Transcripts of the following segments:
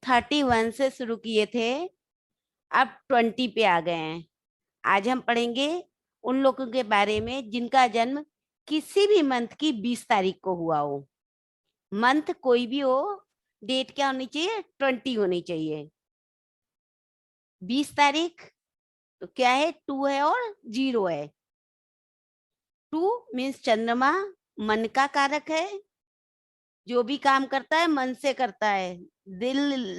31 से शुरू किए थे, अब 20 पे आ गए हैं। आज हम पढ़ेंगे उन लोगों के बारे में जिनका जन्म किसी भी मंथ की 20 तारीख को हुआ हो। मंथ कोई भी हो, डेट क्या होनी चाहिए? 20 होनी चाहिए। 20 तारीख तो क्या है? 2 है और 0 है। 2 मीन्स चंद्रमा मन का कारक है, जो भी काम करता है मन से करता है। दिल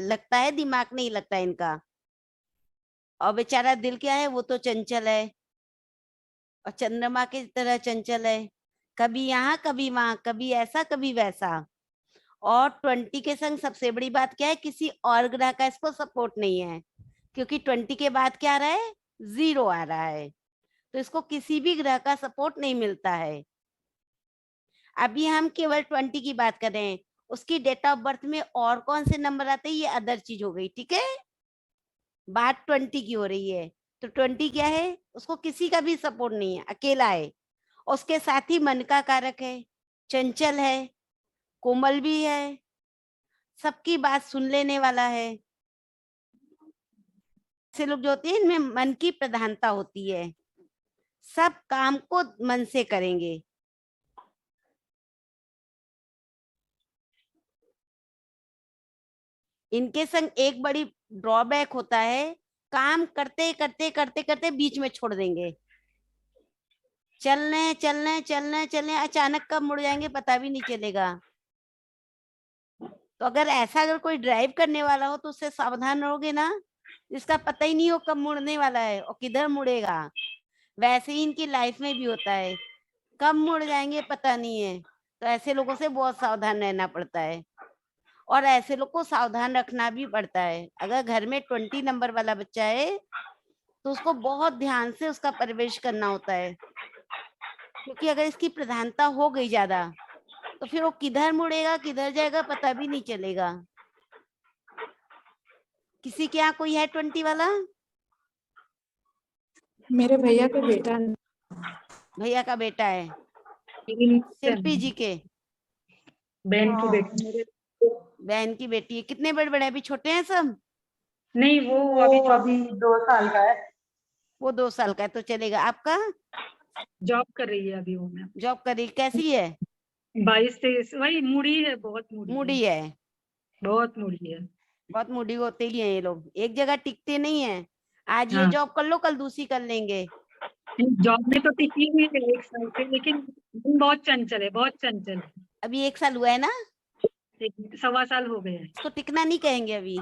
लगता है, दिमाग नहीं लगता इनका। और बेचारा दिल क्या है? वो तो चंचल है, और चंद्रमा की तरह चंचल है, कभी यहाँ कभी वहां, कभी ऐसा कभी वैसा। और 20 के संग सबसे बड़ी बात क्या है? किसी और ग्रह का इसको सपोर्ट नहीं है, क्योंकि 20 के बाद क्या आ रहा है? 0 आ रहा है, तो इसको किसी भी ग्रह का सपोर्ट नहीं मिलता है। अभी हम केवल 20 की बात कर रहे हैं। उसकी डेट ऑफ बर्थ में और कौन से नंबर आते हैं, ये अदर चीज हो गई, ठीक है। बात 20 की हो रही है, तो 20 क्या है? उसको किसी का भी सपोर्ट नहीं है, अकेला है। उसके साथ ही मन का कारक है, चंचल है, कोमल भी है, सबकी बात सुन लेने वाला है। ऐसे लोग जो होते हैं, इनमें मन की प्रधानता होती है, सब काम को मन से करेंगे। इनके संग एक बड़ी ड्रॉबैक होता है, काम करते करते करते करते बीच में छोड़ देंगे। चलने चलने चलने चलने अचानक कब मुड़ जाएंगे पता भी नहीं चलेगा। तो अगर कोई ड्राइव करने वाला हो तो उससे सावधान रहोगे ना, इसका पता ही नहीं हो कब मुड़ने वाला है और किधर मुड़ेगा। वैसे ही इनकी लाइफ में भी होता है, कब मुड़ जाएंगे पता नहीं है। तो ऐसे लोगों से बहुत सावधान रहना पड़ता है, और ऐसे लोग को सावधान रखना भी पड़ता है। अगर घर में 20 नंबर वाला बच्चा है तो उसको बहुत ध्यान से उसका परवरिश करना होता है, क्योंकि अगर इसकी प्रधानता हो गई ज्यादा तो फिर वो किधर मुड़ेगा किधर जाएगा पता भी नहीं चलेगा। किसी के यहाँ कोई है 20 वाला? मेरे भैया का बेटा, भैया का बेटा है? शिल्पी जी के बहन की बेटी मेरे। बहन की बेटी है? कितने बड़े बड़े? अभी छोटे हैं सब? नहीं, वो अभी 2 साल का है। वो 2 साल का है तो चलेगा। आपका? जॉब कर रही है अभी वो। मैं जॉब कर रही? कैसी है? 22-23, वही मूडी है, बहुत मूडी है, मूडी है? बहुत मूडी है। बहुत मूडी होते ही हैं ये लोग, एक जगह टिकते नहीं है। आज ये हाँ, जॉब कर लो, कल दूसरी कर लेंगे। जॉब में तो टिकी हुई है 1 साल से, लेकिन दिन बहुत चंचल है, बहुत चंचल है। अभी 1 साल हुआ है ना? 1-1.25 साल हो गए हैं। इसको टिकना नहीं कहेंगे अभी,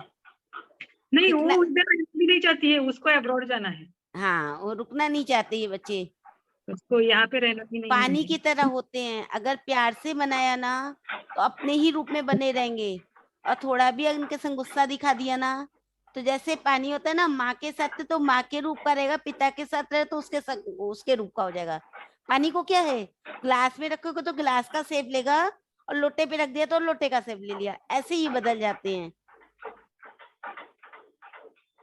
नहीं, टिकना। वो इधर भी नहीं चाहती है, उसको अब्रॉड जाना है। हाँ, वो रुकना नहीं चाहते ये बच्चे। उसको यहाँ पे रहना भी नहीं पानी है। की तरह होते हैं, अगर प्यार से मनाया ना तो अपने ही रूप में बने रहेंगे। और थोड़ा भी अगर उनके संग गुस्सा दिखा दिया ना, तो जैसे पानी होता है ना, माँ के साथ तो माँ के रूप का रहेगा, पिता के साथ रहे तो उसके रूप का हो जाएगा। पानी को क्या है, ग्लास में रखोगे तो ग्लास का शेप लेगा, और लोटे पे रख दिया तो लोटे का शेप ले लिया, ऐसे ही बदल जाते हैं।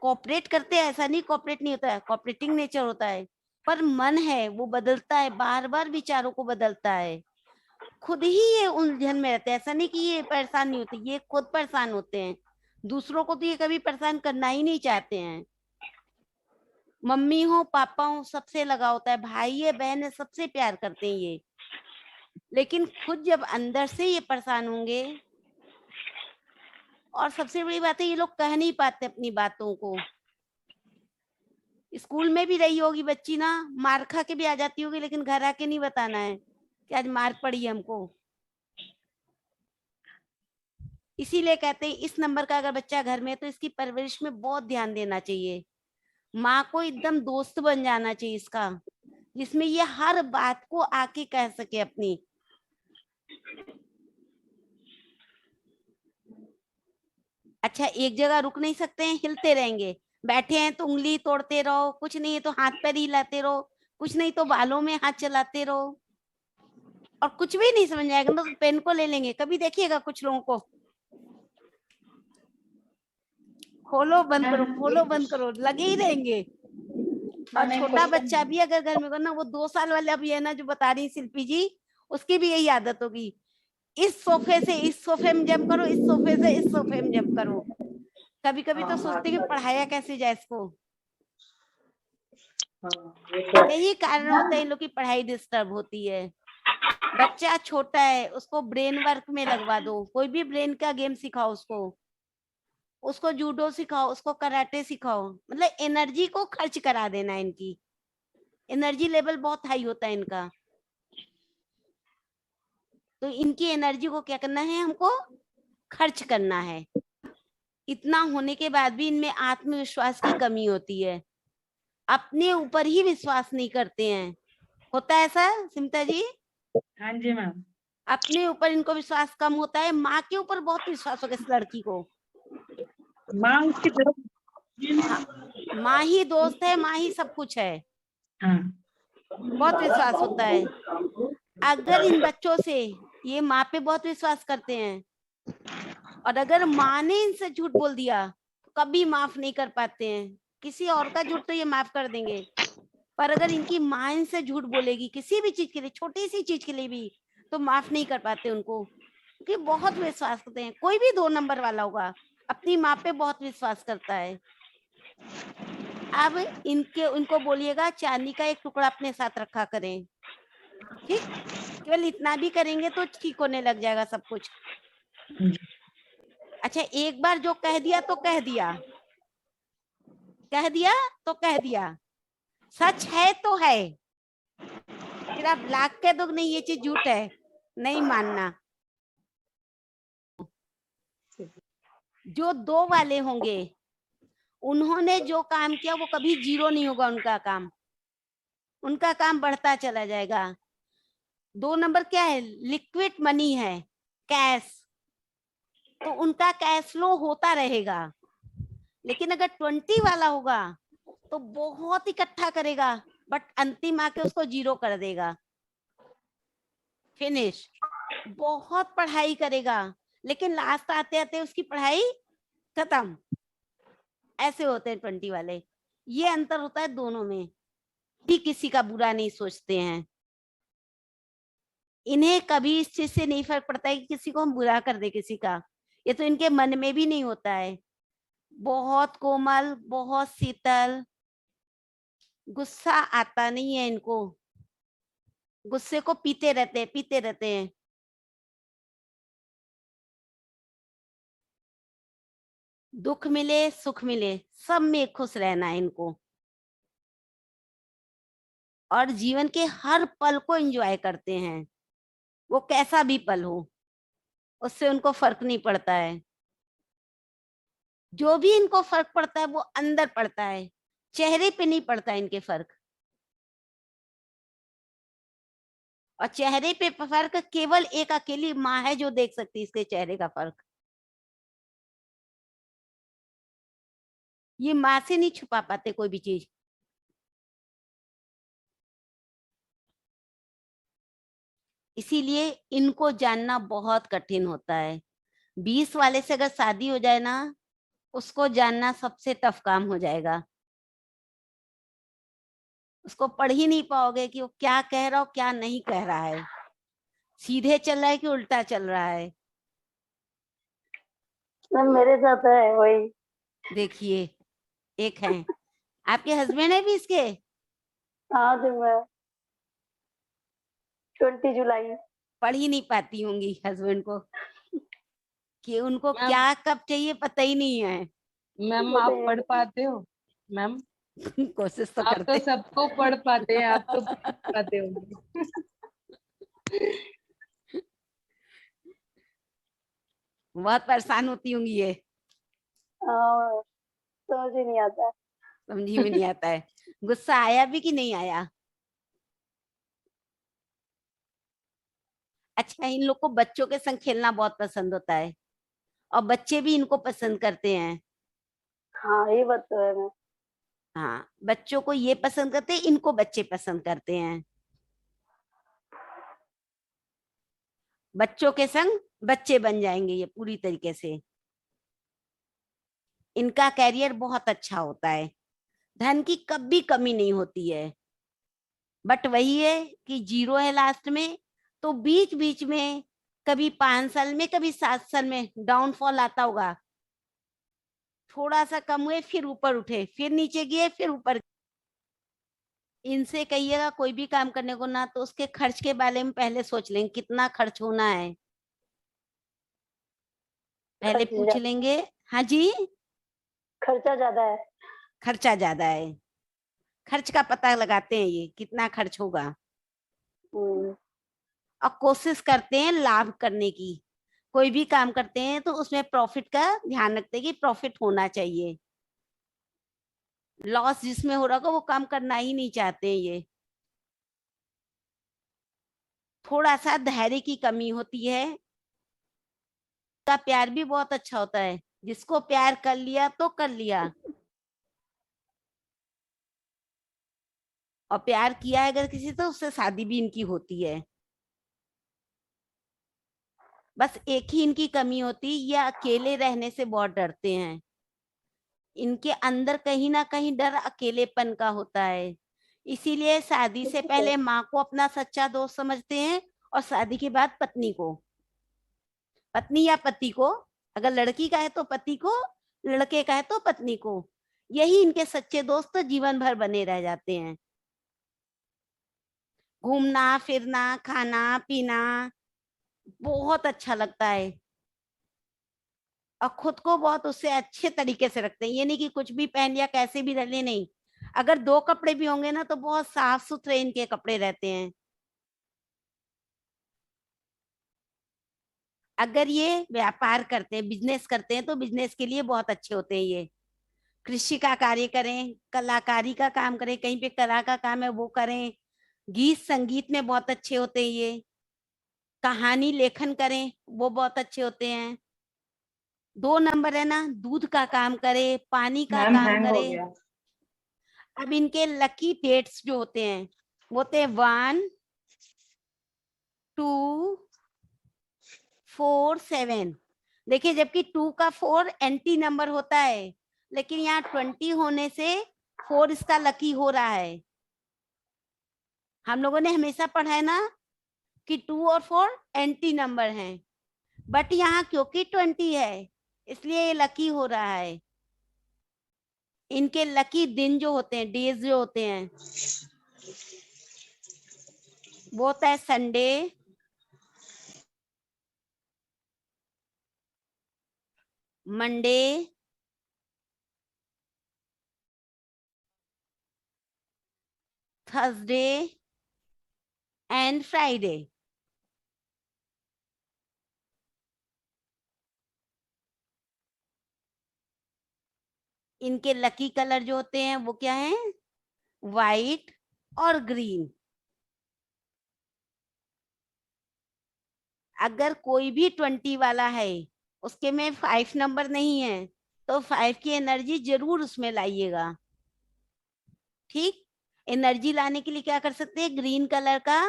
कोऑपरेट करते हैं, ऐसा नहीं कोऑपरेट नहीं होता है, कोऑपरेटिंग नेचर होता है। पर मन है वो बदलता है, बार बार विचारों को बदलता है। खुद ही ये उलझन में रहते हैं, ऐसा नहीं कि ये परेशान नहीं होते, ये खुद परेशान होते हैं। दूसरों को तो ये कभी परेशान करना ही नहीं चाहते हैं। मम्मी हो पापा हो सबसे लगा होता है, भाई है बहन है सबसे प्यार करते हैं ये। लेकिन खुद जब अंदर से ये परेशान होंगे, और सबसे बड़ी बात है ये लोग कह नहीं पाते अपनी बातों को। स्कूल में भी रही होगी बच्ची ना, मार खा के भी आ जाती होगी, लेकिन घर आके नहीं बताना है कि आज मार पड़ी हमको। इसीलिए कहते हैं इस नंबर का अगर बच्चा घर में है तो इसकी परवरिश में बहुत ध्यान देना चाहिए। माँ को एकदम दोस्त बन जाना चाहिए इसका, जिसमें ये हर बात को आके कह सके अपनी। अच्छा, एक जगह रुक नहीं सकते हैं, हिलते रहेंगे। बैठे हैं तो उंगली तोड़ते रहो, कुछ नहीं है तो हाथ पैर हिलाते रहो, कुछ नहीं तो बालों में हाथ चलाते रहो, और कुछ भी नहीं समझ आएगा तो पेन को ले लेंगे। कभी देखिएगा कुछ लोगों को, खोलो बंद करो खोलो बंद करो लगे ही रहेंगे। और छोटा बच्चा भी अगर घर में ना, वो 2 साल वाला भी है ना जो बता रही शिल्पी जी, उसकी भी यही आदत होगी, इस सोफे से इस सोफे में जंप करो, इस सोफे से इस सोफे में जंप करो। कभी कभी तो सोचते हैं कि पढ़ाया कैसे जाए इसको। यही कारण होता है इन लोग की पढ़ाई डिस्टर्ब होती है। बच्चा छोटा है, उसको ब्रेन वर्क में लगवा दो, कोई भी ब्रेन का गेम सिखाओ उसको जूडो सिखाओ, उसको कराटे सिखाओ, मतलब एनर्जी को खर्च करा देना। इनकी एनर्जी लेवल बहुत हाई होता है इनका, तो इनकी एनर्जी को क्या करना है, हमको खर्च करना है। इतना होने के बाद भी इनमें आत्मविश्वास की कमी होती है, अपने ऊपर ही विश्वास नहीं करते हैं। होता है ऐसा सिमता जी? हाँ जी मैम। अपने ऊपर इनको विश्वास कम होता है, माँ के ऊपर बहुत विश्वास होगा इस लड़की को। माँ उसकी तरफ। हाँ, माँ ही दोस्त है, माँ ही सब कुछ है, हाँ बहुत विश्वास होता है। अगर इन बच्चों से ये माँ पे बहुत विश्वास करते हैं, और अगर माँ ने इनसे झूठ बोल दिया तो कभी माफ नहीं कर पाते हैं। किसी और का झूठ तो ये माफ कर देंगे, पर अगर इनकी माँ इनसे झूठ बोलेगी किसी भी चीज के लिए, छोटी सी चीज के लिए भी, तो माफ नहीं कर पाते उनको, क्योंकि बहुत विश्वास करते हैं। कोई भी 2 नंबर वाला होगा अपनी माँ पे बहुत विश्वास करता है। अब उनको बोलिएगा चांदी का एक टुकड़ा अपने साथ रखा करें, ठीक? केवल इतना भी करेंगे तो ठीक होने लग जाएगा सब कुछ। अच्छा, एक बार जो कह दिया तो कह दिया, कह दिया तो कह दिया, सच है तो है। फिर आप लाख कह दो नहीं ये चीज झूठ है, नहीं मानना। जो 2 वाले होंगे उन्होंने जो काम किया वो कभी जीरो नहीं होगा, उनका काम बढ़ता चला जाएगा। 2 नंबर क्या है, लिक्विड मनी है, कैश, तो उनका कैश फ्लो होता रहेगा। लेकिन अगर 20 वाला होगा तो बहुत इकट्ठा करेगा, बट अंतिम आके उसको जीरो कर देगा, फिनिश। बहुत पढ़ाई करेगा लेकिन लास्ट आते आते उसकी पढ़ाई खत्म। ऐसे होते हैं 20 वाले। ये अंतर होता है दोनों में। भी किसी का बुरा नहीं सोचते हैं, इन्हें कभी इस चीज से नहीं फर्क पड़ता है कि किसी को हम बुरा कर दे किसी का, ये तो इनके मन में भी नहीं होता है। बहुत कोमल, बहुत शीतल, गुस्सा आता नहीं है इनको, गुस्से को पीते रहते हैं। दुख मिले सुख मिले सब में खुश रहना है इनको, और जीवन के हर पल को एंजॉय करते हैं, वो कैसा भी पल हो उससे उनको फर्क नहीं पड़ता है। जो भी इनको फर्क पड़ता है वो अंदर पड़ता है, चेहरे पे नहीं पड़ता है इनके फर्क। और चेहरे पे फर्क केवल एक अकेली माँ है जो देख सकती है इसके चेहरे का फर्क। ये माँ से नहीं छुपा पाते कोई भी चीज। इसीलिए इनको जानना बहुत कठिन होता है। 20 वाले से अगर शादी हो जाए ना, उसको जानना सबसे टफ काम हो जाएगा। उसको पढ़ ही नहीं पाओगे कि वो क्या कह रहा हो क्या नहीं कह रहा है, सीधे चल रहा है कि उल्टा चल रहा है। मैम मेरे साथ है वही। देखिए, एक है आपके हस्बैंड है भी इसके। हाँ जी मैं 20 जुलाई। पढ़ ही नहीं पाती होंगी हस्बैंड को, कि उनको मैम क्या कब चाहिए पता ही नहीं है। मैम वो तो आप है। पढ़ पाते हो मैम? कोशिश तो आप तो करते। सबको पढ़ पाते हैं, आप तो पढ़ पाते होंगे। बहुत परेशान होती होंगी ये, हाँ, समझ ही नहीं आता है। समझी में नहीं आता है। गुस्सा आया भी कि नहीं आया? अच्छा, इन लोग को बच्चों के संग खेलना बहुत पसंद होता है, और बच्चे भी इनको पसंद करते हैं। हाँ ये बात तो है मैम। हाँ, बच्चों को ये पसंद करते हैं, इनको बच्चे पसंद करते हैं। बच्चों के संग बच्चे बन जाएंगे ये पूरी तरीके से। इनका कैरियर बहुत अच्छा होता है, धन की कभी कमी नहीं होती है। बट वही है कि जीरो है लास्ट में, तो बीच बीच में कभी 5 साल में कभी 7 साल में डाउनफॉल आता होगा, थोड़ा सा कम हुए फिर ऊपर उठे, फिर नीचे गए, फिर ऊपर। इनसे कहिएगा कोई भी काम करने को ना, तो उसके खर्च के बारे में पहले सोच लेंगे कितना खर्च होना है, पहले खर्च पूछ लेंगे। हाँ जी, खर्चा ज्यादा है। खर्चा ज्यादा है, खर्च का पता लगाते हैं ये कितना खर्च होगा, हम्म, और कोशिश करते हैं लाभ करने की। कोई भी काम करते हैं तो उसमें प्रॉफिट का ध्यान रखते हैं कि प्रॉफिट होना चाहिए। लॉस जिसमें हो रहा होगा वो काम करना ही नहीं चाहते हैं ये। थोड़ा सा धैर्य की कमी होती है। का प्यार भी बहुत अच्छा होता है, जिसको प्यार कर लिया तो कर लिया, और प्यार किया है अगर किसी तो उससे शादी भी इनकी होती है। बस एक ही इनकी कमी होती है, ये अकेले रहने से बहुत डरते हैं। इनके अंदर कहीं ना कहीं डर अकेलेपन का होता है, इसीलिए शादी से पहले माँ को अपना सच्चा दोस्त समझते हैं, और शादी के बाद पत्नी को, पत्नी या पति को, अगर लड़की का है तो पति को, लड़के का है तो पत्नी को। यही इनके सच्चे दोस्त तो जीवन भर बने रह जाते हैं। घूमना फिरना खाना पीना बहुत अच्छा लगता है, और खुद को बहुत उससे अच्छे तरीके से रखते हैं। ये नहीं कि कुछ भी पहन लिया कैसे भी रह ले, नहीं। अगर 2 कपड़े भी होंगे ना तो बहुत साफ सुथरे इनके कपड़े रहते हैं। अगर ये व्यापार करते हैं, बिजनेस करते हैं, तो बिजनेस के लिए बहुत अच्छे होते हैं ये। कृषि का कार्य करें, कलाकारी का काम करें, कहीं पे कला का काम है वो करें, गीत संगीत में बहुत अच्छे होते हैं ये, कहानी लेखन करें वो बहुत अच्छे होते हैं। 2 नंबर है ना, दूध का काम करे, पानी का मैम काम हैंग हो करे। गया। अब इनके लकी डेट्स जो होते हैं वो होते हैं 1, 2, 4, 7। देखिए, जबकि 2 का 4 एंटी नंबर होता है, लेकिन यहाँ 20 होने से 4 इसका लकी हो रहा है। हम लोगों ने हमेशा पढ़ा है ना कि 2 और 4 एंटी नंबर हैं, बट यहाँ क्योंकि 20 है इसलिए ये लकी हो रहा है। इनके लकी दिन जो होते हैं, डेज जो होते हैं, वो होता है Sunday, Monday, Thursday and Friday. इनके लकी कलर जो होते हैं वो क्या है, वाइट और ग्रीन। अगर कोई भी 20 वाला है, उसके में 5 नंबर नहीं है, तो 5 की एनर्जी जरूर उसमें लाइएगा। ठीक, एनर्जी लाने के लिए क्या कर सकते हैं, ग्रीन कलर का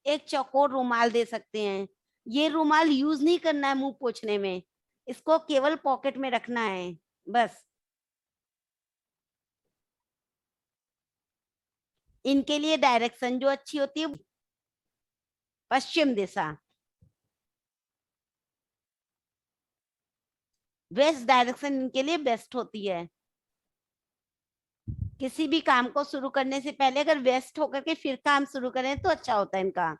एक चौकोर रुमाल दे सकते हैं। ये रुमाल यूज नहीं करना है मुंह पोंछने में, इसको केवल पॉकेट में रखना है बस। इनके लिए डायरेक्शन जो अच्छी होती है, पश्चिम दिशा, वेस्ट डायरेक्शन इनके लिए बेस्ट होती है। किसी भी काम को शुरू करने से पहले अगर वेस्ट होकर के फिर काम शुरू करें तो अच्छा होता है इनका।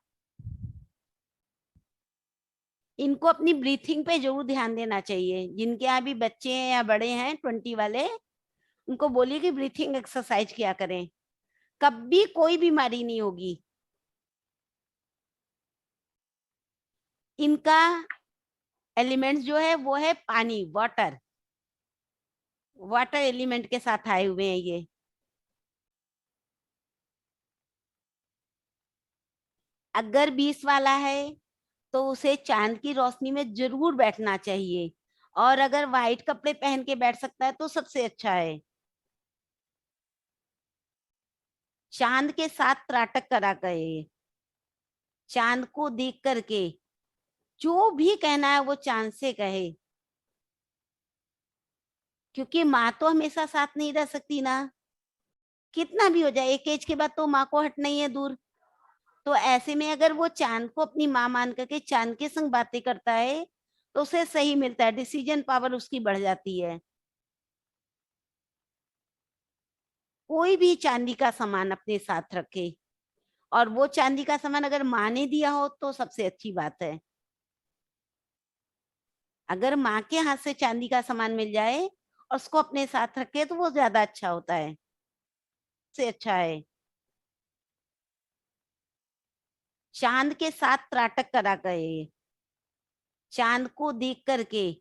इनको अपनी ब्रीथिंग पे जरूर ध्यान देना चाहिए। जिनके यहाँ भी बच्चे हैं या बड़े हैं 20 वाले, उनको बोलिए कि ब्रीथिंग एक्सरसाइज किया करें, कभी कोई बीमारी नहीं होगी। इनका एलिमेंट्स जो है वो है पानी, वाटर, वाटर एलिमेंट के साथ आए हुए हैं ये। अगर 20 वाला है तो उसे चांद की रोशनी में जरूर बैठना चाहिए, और अगर वाइट कपड़े पहन के बैठ सकता है तो सबसे अच्छा है। चांद के साथ त्राटक करा गए, चांद को देख करके जो भी कहना है वो चांद से कहे, क्योंकि माँ तो हमेशा साथ नहीं रह सकती ना, कितना भी हो जाए एक एज के बाद तो माँ को हटना ही है दूर। तो ऐसे में अगर वो चांद को अपनी माँ मान करके चांद के संग बातें करता है तो उसे सही मिलता है, डिसीजन पावर उसकी बढ़ जाती है। कोई भी चांदी का सामान अपने साथ रखे, और वो चांदी का सामान अगर माँ ने दिया हो तो सबसे अच्छी बात है। अगर माँ के हाथ से चांदी का सामान मिल जाए और उसको अपने साथ रखे तो वो ज्यादा अच्छा होता है, से अच्छा है। चांद के साथ त्राटक करा गए, चांद को देख करके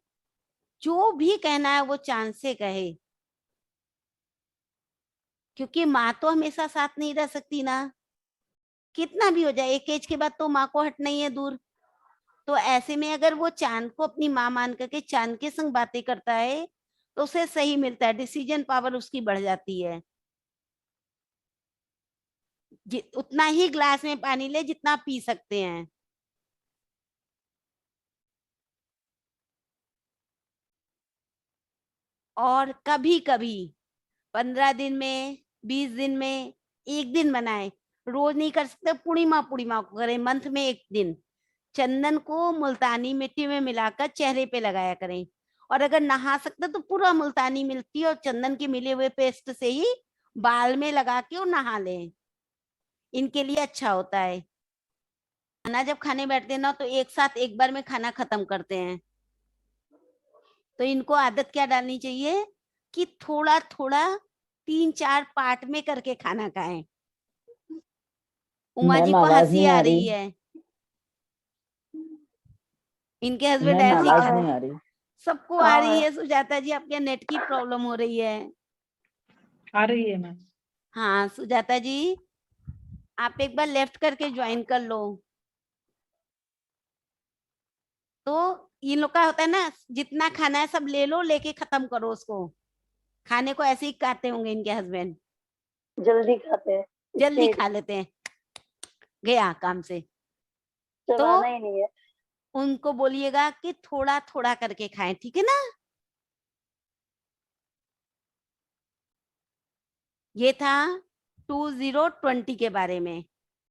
जो भी कहना है वो चांद से कहे, क्योंकि माँ तो हमेशा साथ नहीं रह सकती ना, कितना भी हो जाए एक एज के बाद तो माँ को हटना ही है दूर। तो ऐसे में अगर वो चांद को अपनी माँ मान करके चांद के संग बातें करता है तो उसे सही मिलता है, डिसीजन पावर उसकी बढ़ जाती है। उतना ही ग्लास में पानी ले जितना आप पी सकते हैं। और कभी कभी 15 दिन में, 20 दिन में एक दिन बनाए, रोज नहीं कर सकते, पूर्णिमा पूर्णिमा को करें, मंथ में एक दिन चंदन को मुल्तानी मिट्टी में मिलाकर चेहरे पे लगाया करें। और अगर नहा सकते तो पूरा मुल्तानी मिट्टी और चंदन के मिले हुए पेस्ट से ही बाल में लगा के और नहा लें, इनके लिए अच्छा होता है। खाना जब खाने बैठते हैं ना तो एक साथ एक बार में खाना खत्म करते हैं, तो इनको आदत क्या डालनी चाहिए कि थोड़ा थोड़ा 3-4 पार्ट में करके खाना खाएं। उमा जी मैम को आवाज हंसी नहीं आ आ रही रही। है, इनके हस्बैंड मैम ऐसे ही आवाज खा, नहीं आ रही। सबको आ रही है। सुजाता जी आपके नेट की प्रॉब्लम हो रही है। आ रही है मैम। हाँ सुजाता जी, आप एक बार लेफ्ट करके ज्वाइन कर लो। तो इन लोग का होता है ना, जितना खाना है सब ले लो, लेके खत्म करो उसको। खाने को ऐसे ही खाते होंगे इनके हस्बैंड, जल्दी खाते हैं, जल्दी स्पीड खा लेते हैं, गया काम से। चलाना ही नहीं है। उनको बोलिएगा कि थोड़ा थोड़ा करके खाएं, ठीक है ना। ये था 2020 के बारे में।